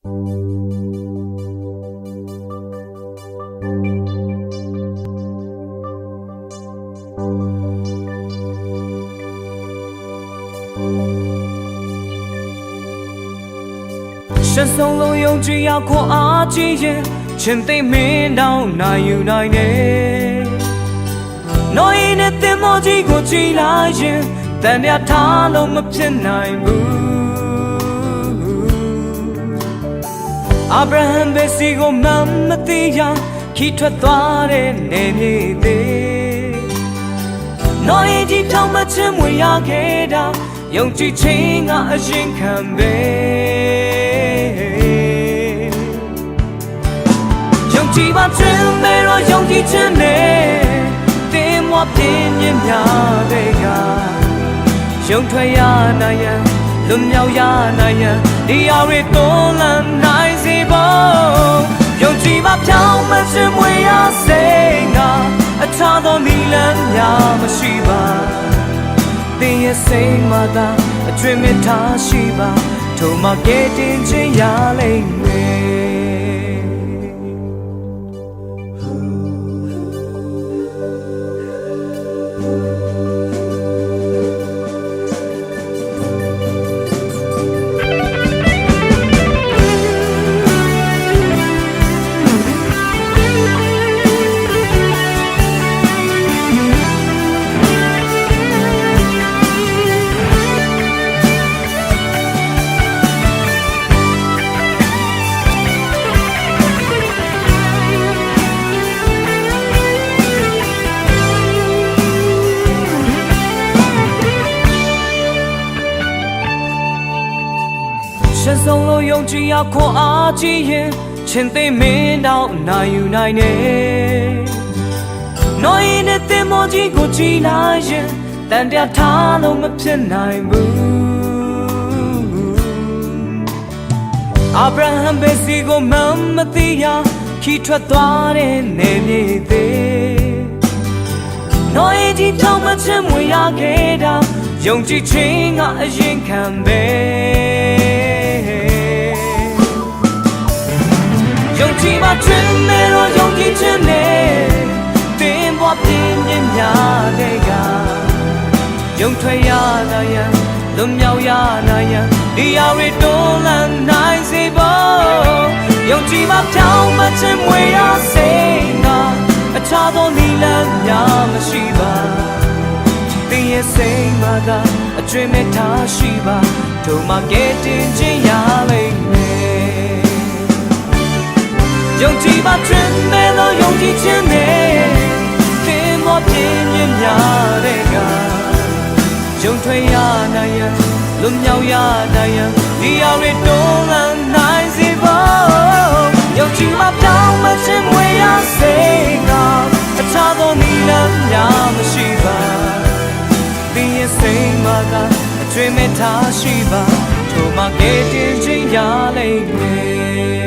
身松露用只要过阿几眼，前对面到哪有哪呢？那一年的莫几过几来眼，但俩他都没骗来不。阿布拉罕被西过慢慢地呀，起ထွက်သွားတဲ့နေမြေသေး那一季ထောင်မချင်မွေရခဲ့တာယုံကြည်ခြင်းကအရင်ခံပဲယုံကြည်ပါခြင်းမဲတော့ယုံကြည်ခြင်းနဲ့တင်းမွားပြင်းပြင်းများတဲ့ကယုံထွက်ရနိုင်ရန်လွတ်မြောက်ရနိုင်ရန်ဒီအရေတွန်းလှန်နိုင်စေဖို့ယုံကြည်ပါဖြောင်းမချင်မွေရစေငါအခြားသောနီလန်းများမရှိပါတင်းရဲ့စိတ်မှသာအကျွင့်မြထားရှိပါထို့မှကဲတင်ခြင်းရလိမ့်မယ်身松露用只要过阿几眼，前对面到哪有哪呢？那一年的莫几过几来眼，但俩他都没骗来不。阿布拉罕被西过慢慢地呀，起ထွက်သွားတဲ့နေမြေသေး那一季ထောင်မချင်မွေရခဲ့တာယုံကြည်ခြင်းကအရင်ခံပဲယုံကြည်ပါခြင်းနဲ့တော့ယုံကြည်ခြင်းနဲ့တင်းပွားပြင်းပြင်းများတဲ့ကယုံထွက်ရနိုင်ရန်လွတ်မြောက်ရနိုင်ရန်ဒီအရေတွန်းလှန်နိုင်စေဖို့ယုံကြည်ပါဖြောင်းမခြင်းမွေရစေငါအခြားသောနီလန်းများမရှိပါတင်းရဲ့စိတ်မှသာအကျွင့်မဲ့ထားရှိပါထို့မှကဲတင်ခြင်းရလိမ့်မယ်ယုံကြည်ပါခြင်းမဲ့သောယုံကြည်ခြင်းနဲ့တင်းမောပြင်းပြင်းများတဲ့ကယုံထွက်ရနိုင်ရန်လွတ်မြောက်ရနိုင်ရန်ဒီအရေတွန်းလှန်နိုင်စေဖို့ယုံကြည်ပါဖြောင်းမခြင်းမွေရစေငါအခြားသောနီလန်းများမရှိပါတင်းရဲ့စိတ်မှသာအကျွင့်မဲ့ထားရှိပါထို့မှကဲတင်ခြင်းရလိမ့်မယ်